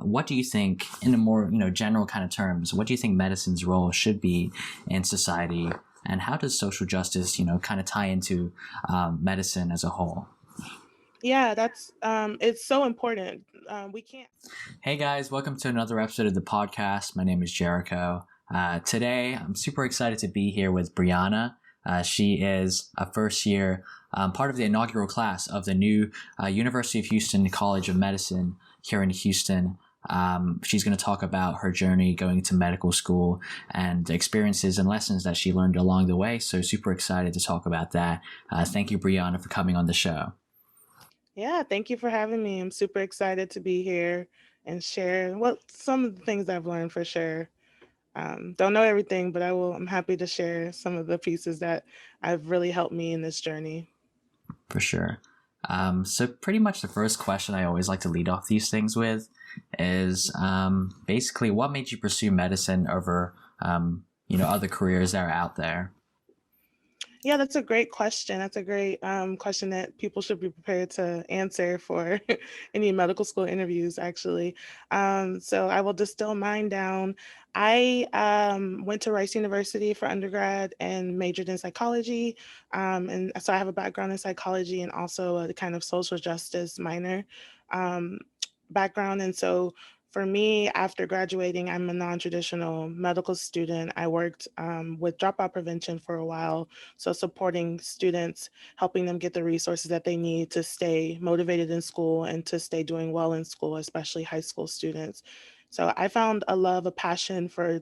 What do you think, in a more general kind of terms, what do you think medicine's role should be in society, and how does social justice kind of tie into medicine as a whole? Yeah, that's it's so important. We can't. Hey guys, welcome to another episode of the podcast. My name is Jericho. Today, I'm super excited to be here with Brianna. She is a first year, part of the inaugural class of the new University of Houston College of Medicine here in Houston. She's going to talk about her journey going to medical school and the experiences and lessons that she learned along the way. So super excited to talk about that. Thank you, Brianna, for coming on the show. Yeah, thank you for having me. I'm super excited to be here and share some of the things I've learned for sure. Don't know everything, but I'm happy to share some of the pieces that have really helped me in this journey. For sure. So pretty much the first question I always like to lead off these things with is basically what made you pursue medicine over other careers that are out there? Yeah, that's a great question. That's a great question that people should be prepared to answer for any medical school interviews, actually. So I will distill mine down. I went to Rice University for undergrad and majored in psychology. And so I have a background in psychology and also a kind of social justice minor um, background. And so for me, after graduating, I'm a non-traditional medical student. I worked with dropout prevention for a while, so supporting students, helping them get the resources that they need to stay motivated in school and to stay doing well in school, especially high school students. So I found a love, a passion for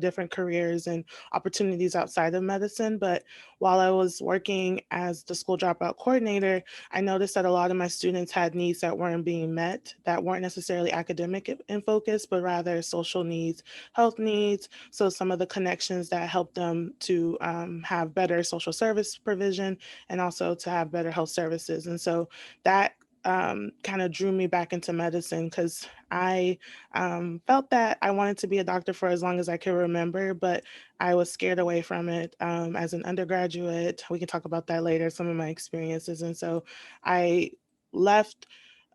different careers and opportunities outside of medicine. But while I was working as the school dropout coordinator, I noticed that a lot of my students had needs that weren't being met, that weren't necessarily academic in focus, but rather social needs, health needs. So some of the connections that helped them to have better social service provision and also to have better health services. And so that kind of drew me back into medicine because I felt that I wanted to be a doctor for as long as I could remember, but I was scared away from it as an undergraduate. We can talk about that later, some of my experiences. And so I left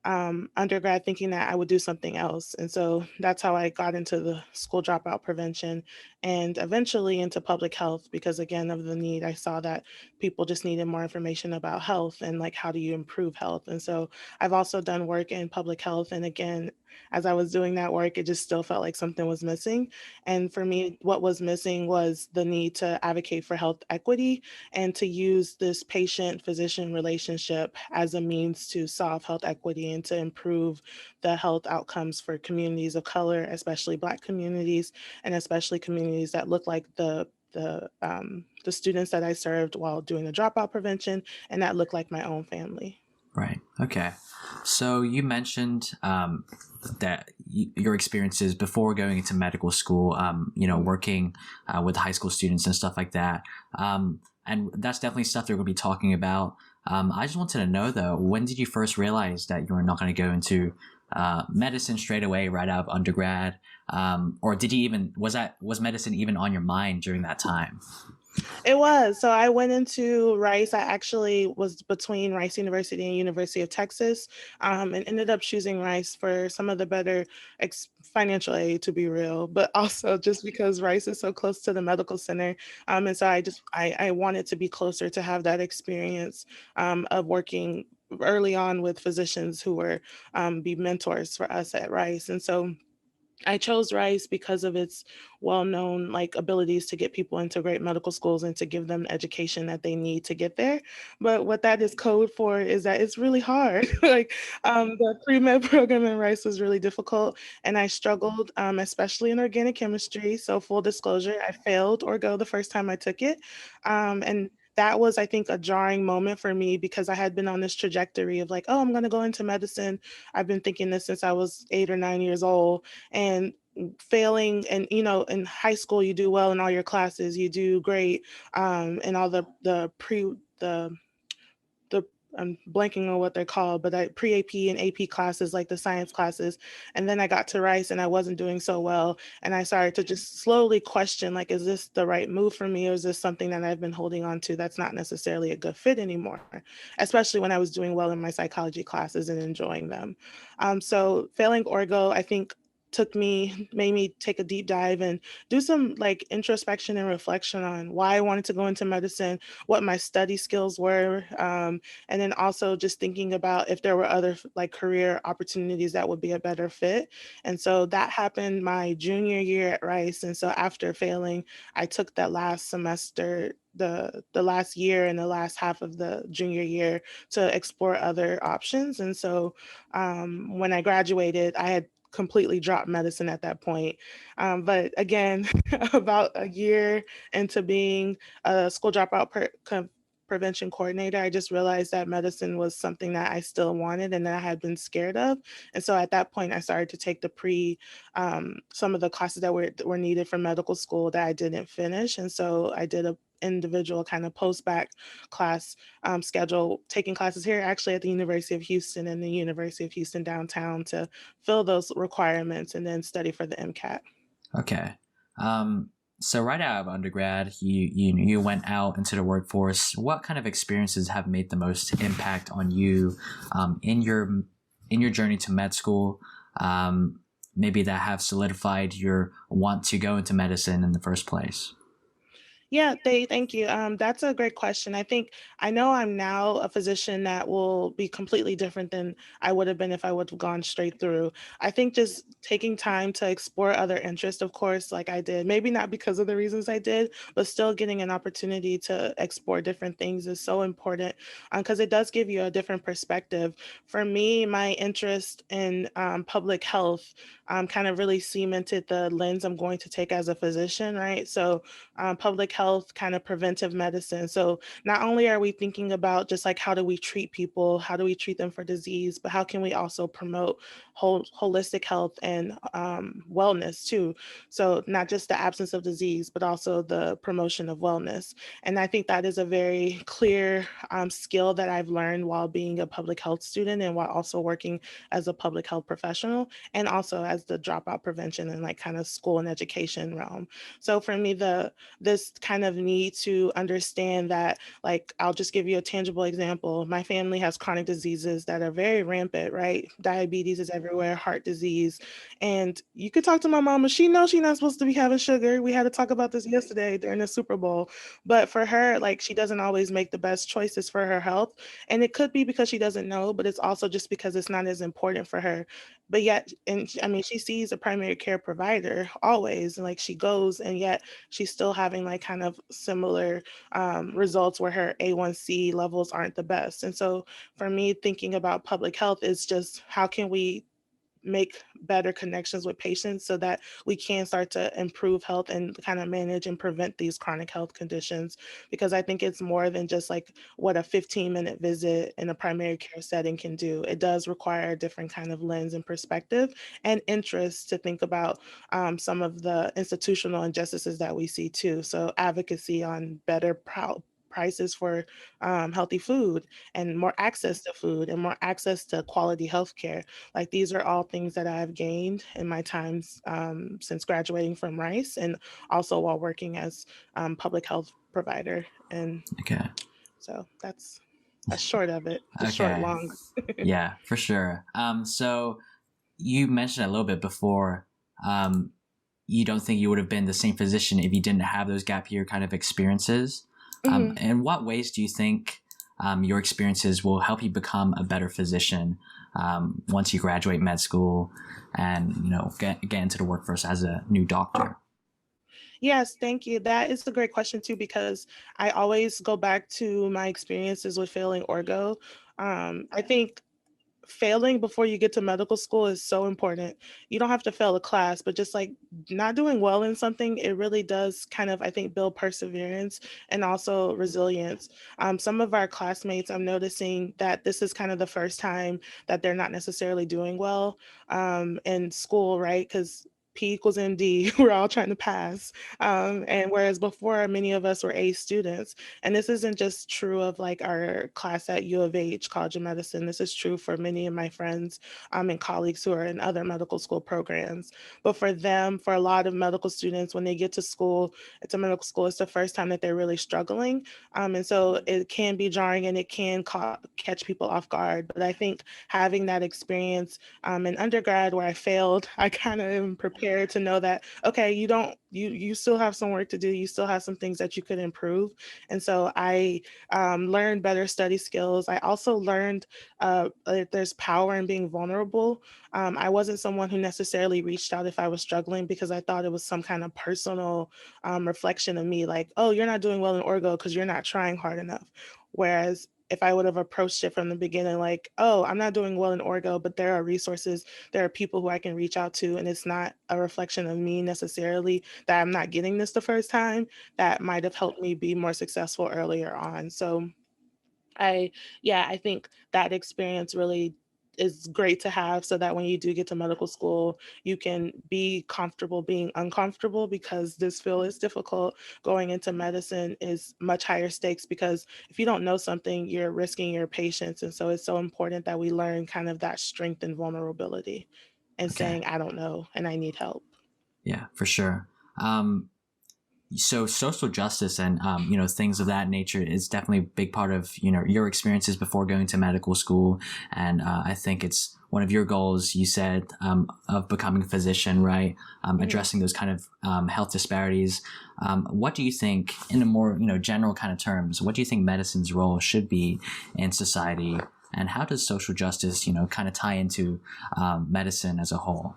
undergrad thinking that I would do something else. And so that's how I got into the school dropout prevention and eventually into public health because, again, of the need. I saw that people just needed more information about health and like how do you improve health. And so I've also done work in public health. And again, as I was doing that work, it just still felt like something was missing. And for me, what was missing was the need to advocate for health equity and to use this patient physician relationship as a means to solve health equity and to improve the health outcomes for communities of color, especially Black communities, and especially communities that look like the students that I served while doing the dropout prevention, and that looked like my own family. Right. Okay. So you mentioned that your experiences before going into medical school, working with high school students and stuff like that. And that's definitely stuff that we're going to be talking about. I just wanted to know, though, when did you first realize that you were not going to go into medicine straight away, right out of undergrad? Or did you even, was medicine even on your mind during that time? It was. So I went into Rice. I actually was between Rice University and University of Texas, and ended up choosing Rice for some of the better financial aid, to be real, but also just because Rice is so close to the medical center. And so I wanted to be closer to have that experience of working early on with physicians who were be mentors for us at Rice. And so I chose Rice because of its well-known like abilities to get people into great medical schools and to give them the education that they need to get there. But what that is code for is that it's really hard. Like the pre-med program in Rice was really difficult, and I struggled, especially in organic chemistry. So full disclosure, I failed orgo the first time I took it, and that was, I think, a jarring moment for me because I had been on this trajectory of like, oh, I'm going to go into medicine. I've been thinking this since I was 8 or 9 years old, and failing. And in high school you do well in all your classes, you do great in all the I'm blanking on what they're called, but I pre-AP and AP classes, like the science classes. And then I got to Rice and I wasn't doing so well. And I started to just slowly question, like, is this the right move for me? Or is this something that I've been holding on to that's not necessarily a good fit anymore? Especially when I was doing well in my psychology classes and enjoying them. So failing Orgo, I think made me take a deep dive and do some like introspection and reflection on why I wanted to go into medicine, what my study skills were, and then also just thinking about if there were other like career opportunities that would be a better fit. And so that happened my junior year at Rice. And so after failing, I took that last semester, the last year and the last half of the junior year to explore other options. And so when I graduated, I had completely dropped medicine at that point. But again, about a year into being a school dropout prevention coordinator, I just realized that medicine was something that I still wanted and that I had been scared of. And so at that point, I started to take some of the classes that were needed for medical school that I didn't finish. And so I did a individual kind of post-bac class schedule, taking classes here actually at the University of Houston and the University of Houston downtown to fill those requirements and then study for the MCAT. Okay. So right out of undergrad, you went out into the workforce. What kind of experiences have made the most impact on you in your journey to med school? Maybe that have solidified your want to go into medicine in the first place. Yeah, thank you. That's a great question. I know I'm now a physician that will be completely different than I would have been if I would have gone straight through. I think just taking time to explore other interests, of course, like I did, maybe not because of the reasons I did, but still getting an opportunity to explore different things is so important because it does give you a different perspective. For me, my interest in public health kind of really cemented the lens I'm going to take as a physician, right? So public health, kind of preventive medicine. So not only are we thinking about just like how do we treat people, how do we treat them for disease, but how can we also promote holistic health and wellness too. So not just the absence of disease, but also the promotion of wellness. And I think that is a very clear skill that I've learned while being a public health student and while also working as a public health professional and also as the dropout prevention and like kind of school and education realm. So for me, this kind of need to understand that, like, I'll just give you a tangible example. My family has chronic diseases that are very rampant, right? Diabetes is everywhere, heart disease. And you could talk to my mama. She knows she's not supposed to be having sugar. We had to talk about this yesterday during the Super Bowl. But for her, like, she doesn't always make the best choices for her health. And it could be because she doesn't know, but it's also just because it's not as important for her. But yet, I mean, she sees a primary care provider always, and like she goes, and yet she's still having like kind of similar results where her A1C levels aren't the best. And so for me, thinking about public health is just how can we make better connections with patients so that we can start to improve health and kind of manage and prevent these chronic health conditions. Because I think it's more than just like what a 15-minute visit in a primary care setting can do. It does require a different kind of lens and perspective and interest to think about some of the institutional injustices that we see too. So advocacy on better prices for healthy food and more access to food and more access to quality healthcare. Like these are all things that I've gained in my times since graduating from Rice and also while working as public health provider. And Okay. so that's a short of it, the short, Okay. long. Yeah, for sure. So you mentioned a little bit before. You don't think you would have been the same physician if you didn't have those gap year kind of experiences. Mhm. In what ways do you think your experiences will help you become a better physician once you graduate med school and get into the workforce as a new doctor? Yes, thank you. That is a great question too, because I always go back to my experiences with failing orgo. I think failing before you get to medical school is so important. You don't have to fail a class, but just like not doing well in something, it really does kind of, I think, build perseverance and also resilience. Some of our classmates, I'm noticing that this is kind of the first time that they're not necessarily doing well in school, right? Because P equals MD. We're all trying to pass. And whereas before, many of us were A students. And this isn't just true of like our class at U of H, College of Medicine. This is true for many of my friends and colleagues who are in other medical school programs. But for them, for a lot of medical students, when they get to school, it's a medical school, it's the first time that they're really struggling. And so it can be jarring and it can catch people off guard. But I think having that experience in undergrad where I failed, I kind of am prepared to know that, okay, you still have some work to do. You still have some things that you could improve. And so I learned better study skills. I also learned that there's power in being vulnerable. I wasn't someone who necessarily reached out if I was struggling because I thought it was some kind of personal reflection of me, like, oh, you're not doing well in orgo because you're not trying hard enough. Whereas if I would have approached it from the beginning, like, oh, I'm not doing well in orgo, but there are resources, there are people who I can reach out to, and it's not a reflection of me necessarily that I'm not getting this the first time, that might have helped me be more successful earlier on. So I, yeah, I think that experience really is great to have so that when you do get to medical school, you can be comfortable being uncomfortable because this field is difficult. Going into medicine is much higher stakes because if you don't know something, you're risking your patients. And so it's so important that we learn kind of that strength and vulnerability and Okay. saying, I don't know and I need help. Yeah, for sure. So social justice and things of that nature is definitely a big part of your experiences before going to medical school, and I think it's one of your goals. You said of becoming a physician, right? Addressing those kind of health disparities. What do you think, in a more general kind of terms, what do you think medicine's role should be in society, and how does social justice kind of tie into medicine as a whole?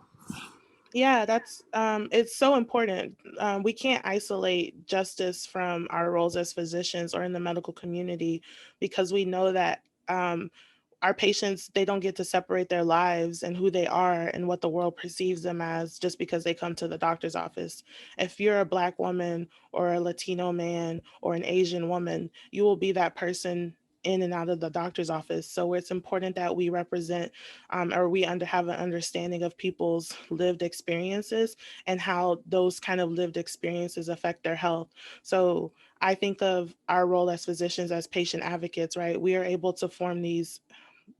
Yeah, that's it's so important. We can't isolate justice from our roles as physicians or in the medical community because we know that our patients, they don't get to separate their lives and who they are and what the world perceives them as just because they come to the doctor's office. If you're a Black woman or a Latino man or an Asian woman, you will be that person in and out of the doctor's office. So it's important that we represent or we have an understanding of people's lived experiences and how those kind of lived experiences affect their health. So I think of our role as physicians as patient advocates, right? We are able to form these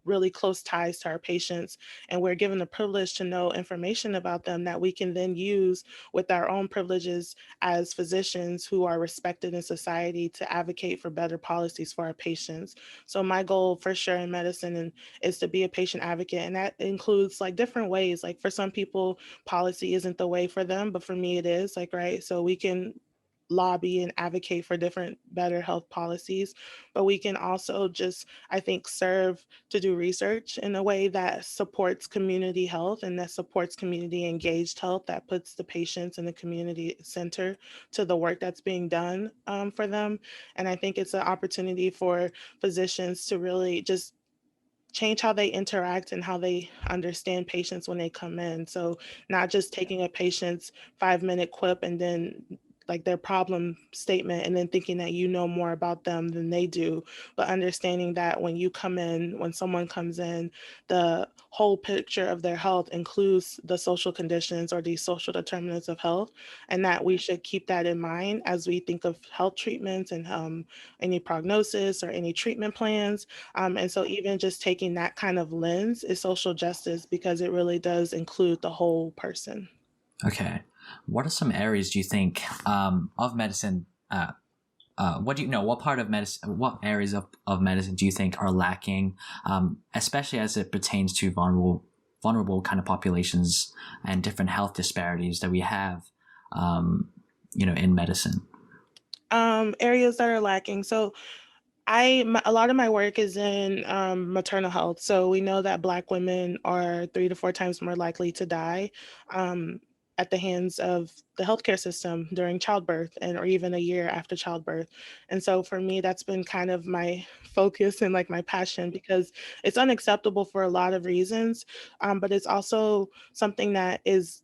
really close ties to our patients, and we're given the privilege to know information about them that we can then use with our own privileges as physicians who are respected in society to advocate for better policies for our patients. So my goal for sure in medicine is to be a patient advocate, and that includes like different ways. Like for some people, policy isn't the way for them, but for me it is, like, right? So we can lobby and advocate for different better health policies, but we can also just, I think, serve to do research in a way that supports community health and that supports community engaged health, that puts the patients in the community center to the work that's being done for them. And I think it's an opportunity for physicians to really just change how they interact and how they understand patients when they come in. So not just taking a patient's 5-minute quip and then like their problem statement and then thinking that you know more about them than they do, but understanding that when you come in, when someone comes in, the whole picture of their health includes the social conditions or the social determinants of health, and that we should keep that in mind as we think of health treatments and any prognosis or any treatment plans. And so even just taking that kind of lens is social justice because it really does include the whole person. Okay. What are some areas do you think of medicine? What do you know? What part of medicine? What areas of medicine do you think are lacking, especially as it pertains to vulnerable kind of populations and different health disparities that we have, in medicine? Areas that are lacking. So a lot of my work is in maternal health. So we know that Black women are 3 to 4 times more likely to die um, at the hands of the healthcare system during childbirth and or even a year after childbirth. And so for me, that's been kind of my focus and like my passion because it's unacceptable for a lot of reasons, but it's also something that is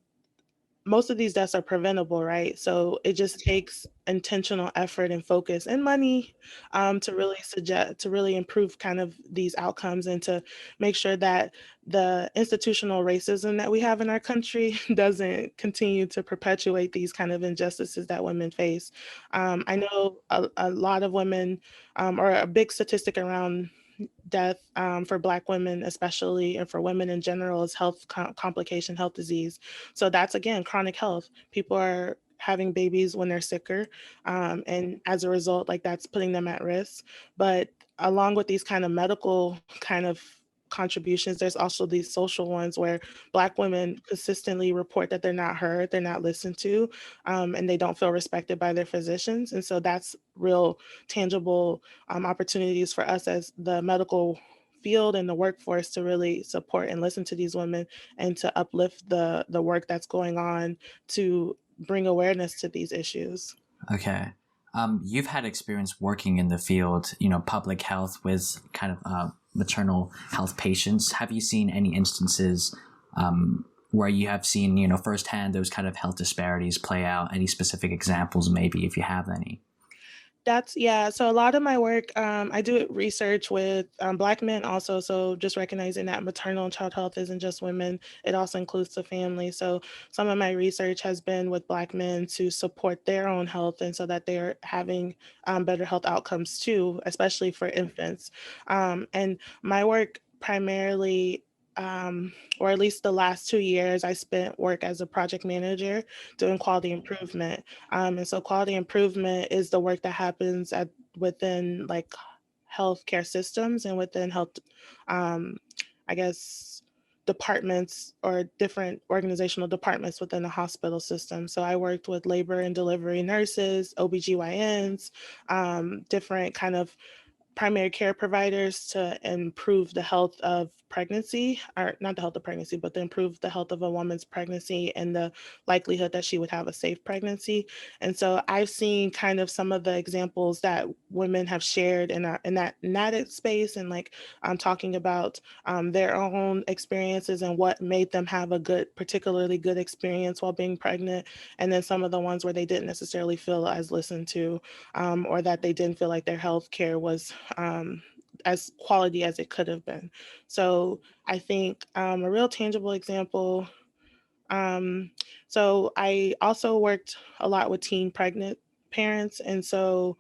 most of these deaths are preventable, right? So it just takes intentional effort and focus and money to really to really improve kind of these outcomes and to make sure that the institutional racism that we have in our country doesn't continue to perpetuate these kind of injustices that women face. I know a lot of women, or a big statistic around death for Black women, especially, and for women in general, is health complication, health disease. So that's again chronic health. People are having babies when they're sicker, and as a result, like that's putting them at risk. But along with these kind of medical kind of contributions, there's also these social ones where Black women consistently report that they're not heard, they're not listened to, and they don't feel respected by their physicians. And so that's real tangible opportunities for us as the medical field and the workforce to really support and listen to these women and to uplift the work that's going on to bring awareness to these issues. Okay. You've had experience working in the field, public health with kind of maternal health patients. Have you seen any instances where you have seen, firsthand those kind of health disparities play out? Any specific examples, maybe, if you have any? Yeah. So a lot of my work, I do research with Black men also. So just recognizing that maternal and child health isn't just women, it also includes the family. So some of my research has been with Black men to support their own health and so that they're having better health outcomes too, especially for infants. And my work primarily, or at least the last 2 years, I spent work as a project manager doing quality improvement. And so quality improvement is the work that happens within like healthcare systems and within health, um, I guess, departments or different organizational departments within the hospital system. So I worked with labor and delivery nurses, OBGYNs, different kind of primary care providers to improve the health of pregnancy, or not the health of pregnancy, but to improve the health of a woman's pregnancy and the likelihood that she would have a safe pregnancy. And so I've seen kind of some of the examples that women have shared in that space, and like I'm talking about their own experiences and what made them have a particularly good experience while being pregnant, and then some of the ones where they didn't necessarily feel as listened to, or that they didn't feel like their health care was as quality as it could have been. So I think a real tangible example. Um, so I also worked a lot with teen pregnant parents, and so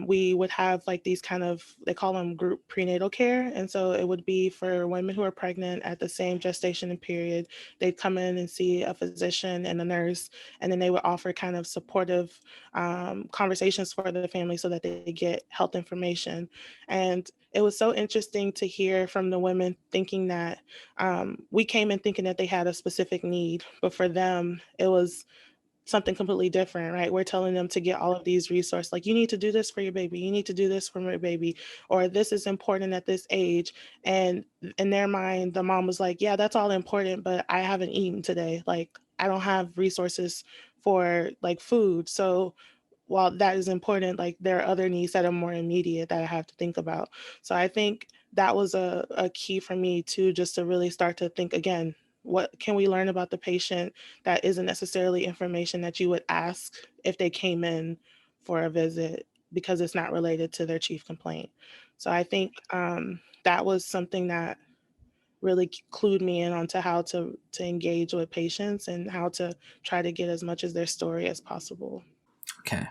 we would have like these kind of, they call them group prenatal care, and so it would be for women who are pregnant at the same gestation and period. They'd come in and see a physician and a nurse, and then they would offer kind of supportive conversations for the family so that they get health information. And it was so interesting to hear from the women thinking that we came in thinking that they had a specific need, but for them, it was something completely different, right? We're telling them to get all of these resources, like you need to do this for your baby, you need to do this for your baby, or this is important at this age. And in their mind, the mom was like, yeah, that's all important, but I haven't eaten today. Like I don't have resources for like food. So while that is important, like there are other needs that are more immediate that I have to think about. So I think that was a key for me too, just to really start to think again, what can we learn about the patient that isn't necessarily information that you would ask if they came in for a visit because it's not related to their chief complaint. So I think that was something that really clued me in onto how to engage with patients and how to try to get as much as their story as possible. Okay.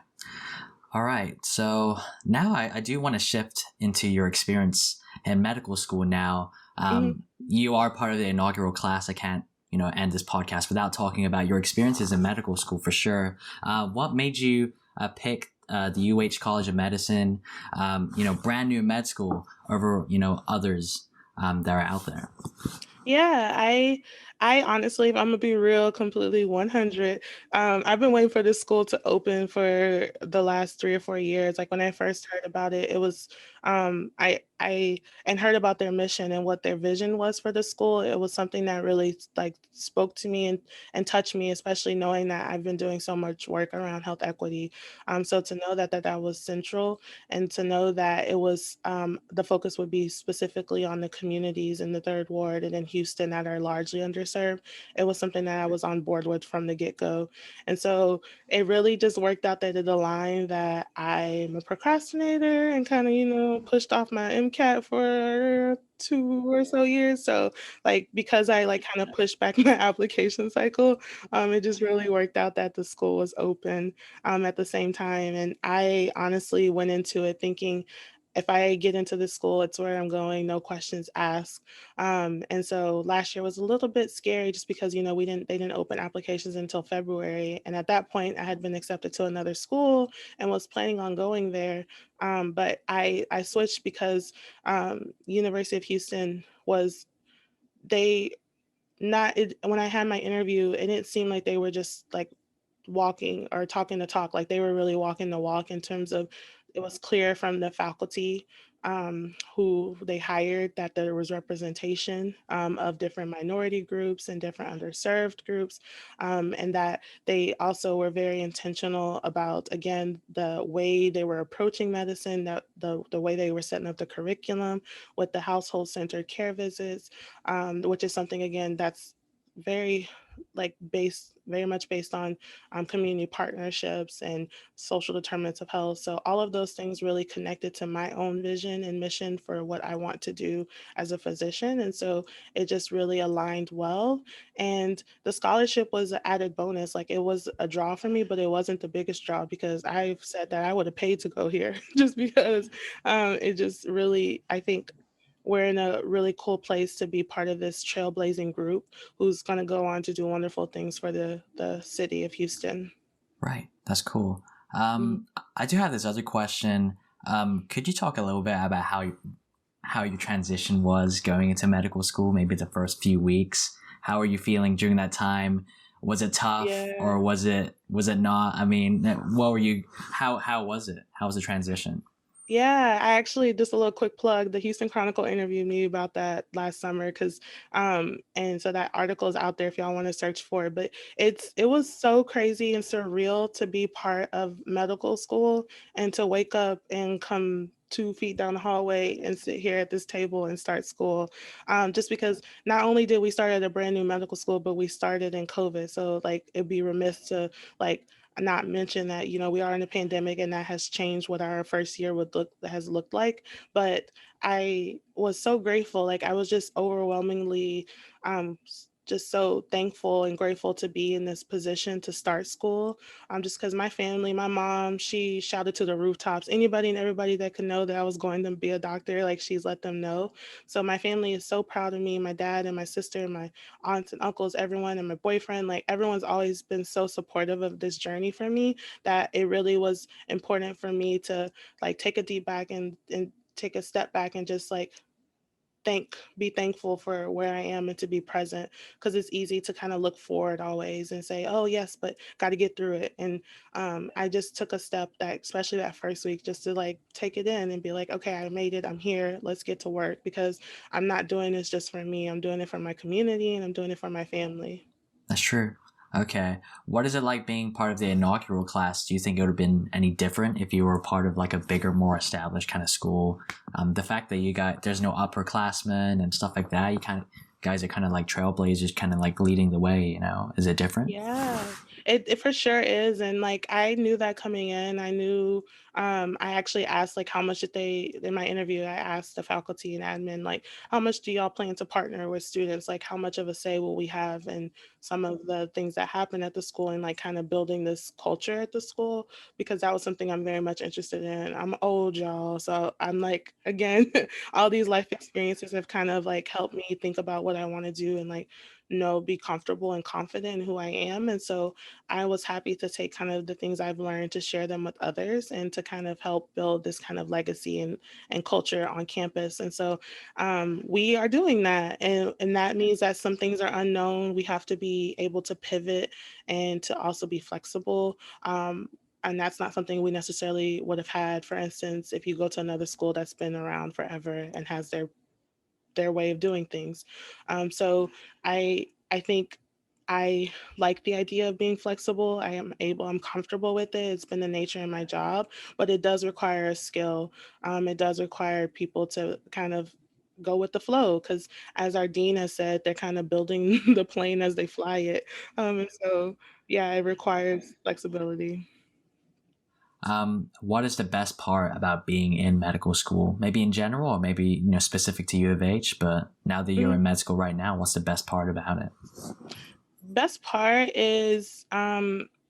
All right. So now I do want to shift into your experience in medical school now. Mhm. You are part of the inaugural class. I can't, end this podcast without talking about your experiences in medical school for sure. What made you pick the UH College of Medicine, brand new med school over, others that are out there? Yeah, I honestly, if I'm gonna be real, completely 100. I've been waiting for this school to open for the last 3 or 4 years. Like when I first heard about it, it was I and heard about their mission and what their vision was for the school. It was something that really like spoke to me and touched me, especially knowing that I've been doing so much work around health equity. So to know that was central, and to know that it was the focus would be specifically on the communities in the third ward and in Houston that are largely underserved, it was something that I was on board with from the get go. And so it really just worked out that it aligned that I'm a procrastinator and kind of, pushed off my MCAT for 2 or so years. So like because I like kind of pushed back my application cycle, it just really worked out that the school was open at the same time. And I honestly went into it thinking if I get into this school, it's where I'm going, no questions asked. And so last year was a little bit scary just because, they didn't open applications until February. And at that point, I had been accepted to another school and was planning on going there. But I switched because University of Houston was they not it, when I had my interview, it didn't seem like they were just like walking or talking the talk, like they were really walking the walk in terms of it was clear from the faculty who they hired that there was representation of different minority groups and different underserved groups, and that they also were very intentional about, again, the way they were approaching medicine, that the way they were setting up the curriculum with the household centered care visits, which is something, again, that's very like based very much based on community partnerships and social determinants of health. So all of those things really connected to my own vision and mission for what I want to do as a physician. And so it just really aligned well. And the scholarship was an added bonus. Like it was a draw for me, but it wasn't the biggest draw because I've said that I would have paid to go here just because it just really, I think we're in a really cool place to be part of this trailblazing group who's going to go on to do wonderful things for the city of Houston. Right. That's cool. Mhm. I do have this other question. Could you talk a little bit about how your transition was going into medical school, maybe the first few weeks? How are you feeling during that time? Was it tough Yeah. or was it not? I mean, what were you how was it? How was the transition? Yeah, I actually just a little quick plug. The Houston Chronicle interviewed me about that last summer because and so that article is out there if y'all want to search for it. But it was so crazy and surreal to be part of medical school and to wake up and come 2 feet down the hallway and sit here at this table and start school. Just because not only did we start at a brand new medical school, but we started in COVID. So like it'd be remiss to like not mention that we are in a pandemic and that has changed what our first year would look has looked like. But I was so grateful, like I was just overwhelmingly just so thankful and grateful to be in this position to start school, just because my family, my mom, she shouted to the rooftops, anybody and everybody that could know that I was going to be a doctor, like she's let them know. So my family is so proud of me, my dad and my sister and my aunts and uncles, everyone, and my boyfriend, like everyone's always been so supportive of this journey for me that it really was important for me to like take a deep back and take a step back and just like be thankful for where I am and to be present, because it's easy to kind of look forward always and say, oh yes, but got to get through it. And I just took a step, that especially that first week, just to like take it in and be like, okay, I made it, I'm here, let's get to work, because I'm not doing this just for me, I'm doing it for my community and I'm doing it for my family. That's true. Okay. What is it like being part of the inaugural class? Do you think it would have been any different if you were part of like a bigger, more established kind of school? The fact that there's no upperclassmen and stuff like that, guys are kind of like trailblazers, kind of like leading the way, Is it different? Yeah, it for sure is. And like I knew that coming in. I knew I actually asked like how much did they in my interview, I asked the faculty and admin, like, how much do y'all plan to partner with students? Like how much of a say will we have in some of the things that happen at the school and like kind of building this culture at the school? Because that was something I'm very much interested in. I'm old, y'all. So I'm like, again, all these life experiences have kind of like helped me think about what I want to do and like be comfortable and confident in who I am. And so I was happy to take kind of the things I've learned to share them with others and to kind of help build this kind of legacy and culture on campus. And so we are doing that. And that means that some things are unknown. We have to be able to pivot and to also be flexible. and that's not something we necessarily would have had, for instance, if you go to another school that's been around forever and has their way of doing things. So I think I like the idea of being flexible. I'm comfortable with it. It's been the nature in my job, but it does require a skill. It does require people to kind of go with the flow because, as our dean has said, they're kind of building the plane as they fly it. And so, yeah, it requires flexibility. What is the best part about being in medical school? Maybe in general, or maybe specific to U of H. But now that you're Mm, in med school right now, what's the best part about it? Best part is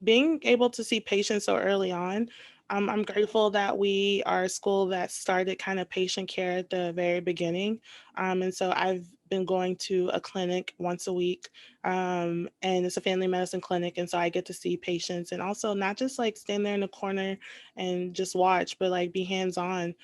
being able to see patients so early on. I'm grateful that we are a school that started kind of patient care at the very beginning. And so I've been going to a clinic once a week, and it's a family medicine clinic. And so I get to see patients and also not just like stand there in the corner and just watch, but like be hands on.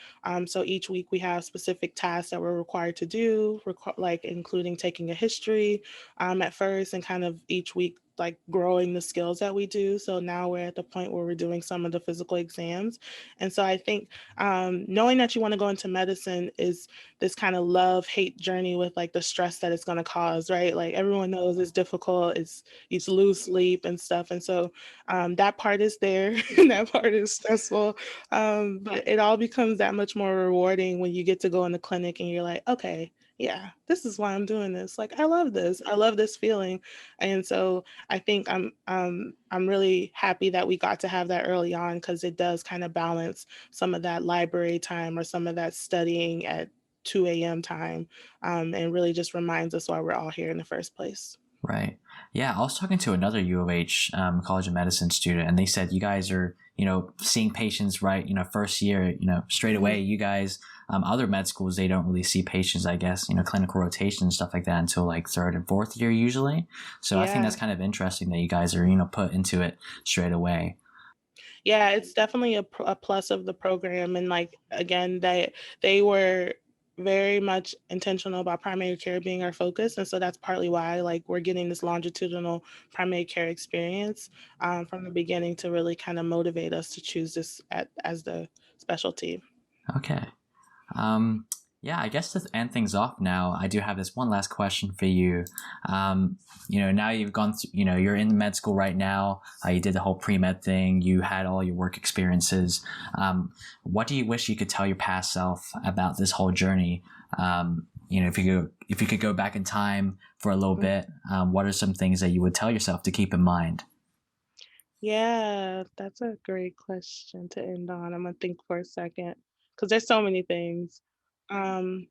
So each week we have specific tasks that we're required to do, like including taking a history at first and kind of each week like growing the skills that we do. So now we're at the point where we're doing some of the physical exams. And so I think knowing that you want to go into medicine is this kind of love hate journey with like the stress that it's going to cause, right? Like everyone knows it's difficult, it's you lose sleep and stuff. And so that part is there and that part is stressful. But it all becomes that much more rewarding when you get to go in the clinic and you're like, okay, yeah, this is why I'm doing this. Like, I love this. I love this feeling. And so I think I'm really happy that we got to have that early on because it does kind of balance some of that library time or some of that studying at 2 a.m. time, and really just reminds us why we're all here in the first place. Right. Yeah, I was talking to another U of H College of Medicine student, and they said you guys are, seeing patients right, first year, straight Mhm. away. You guys, other med schools, they don't really see patients, I guess, clinical rotation and stuff like that until like third and fourth year usually. So I think Yeah. that's kind of interesting that you guys are, put into it straight away. Yeah, it's definitely a plus of the program, and, like, again, they were very much intentional about primary care being our focus, and so that's partly why, like, we're getting this longitudinal primary care experience, from the beginning to really kinda motivate us to choose this as the specialty. Okay. Um, yeah, I guess to end things off now, I do have this one last question for you. Now you've gone through, you're in med school right now. You did the whole pre-med thing. You had all your work experiences. What do you wish you could tell your past self about this whole journey? If you could go back in time for a little Mm. bit, what are some things that you would tell yourself to keep in mind? Yeah, that's a great question to end on. Imma think for a second because there's so many things. Um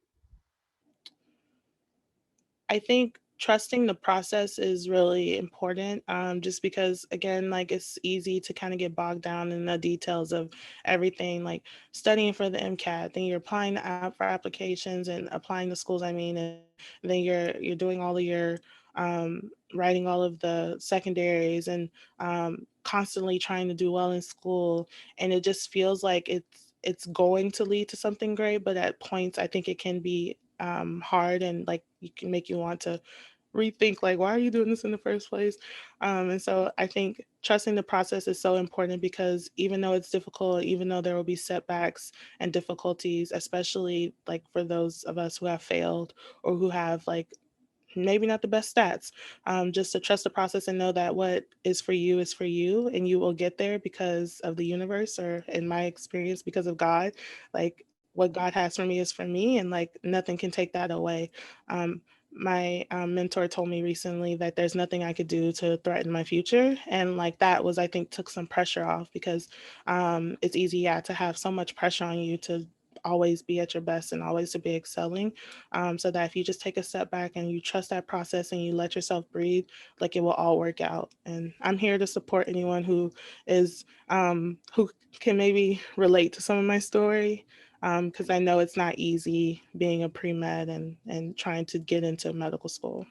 I think trusting the process is really important, just because, again, like it's easy to kind of get bogged down in the details of everything, like studying for the MCAT, then you're applying for applications and applying to schools. I mean, and then you're doing all of your writing all of the secondaries and constantly trying to do well in school, and it just feels like it's going to lead to something great, but at points I think it can be hard and like you can make you want to rethink like why are you doing this in the first place. And so I think trusting the process is so important because even though it's difficult, even though there will be setbacks and difficulties, especially like for those of us who have failed or who have like maybe not the best stats. Just to trust the process and know that what is for you, and you will get there because of the universe, or in my experience, because of God. Like what God has for me is for me, and like nothing can take that away. Um, my mentor told me recently that there's nothing I could do to threaten my future, and like that was, I think, took some pressure off because it's easy, yeah, to have so much pressure on you to always be at your best and always to be excelling, so that if you just take a step back and you trust that process and you let yourself breathe, like it will all work out. And I'm here to support anyone who is who can maybe relate to some of my story, because I know it's not easy being a pre-med and trying to get into medical school.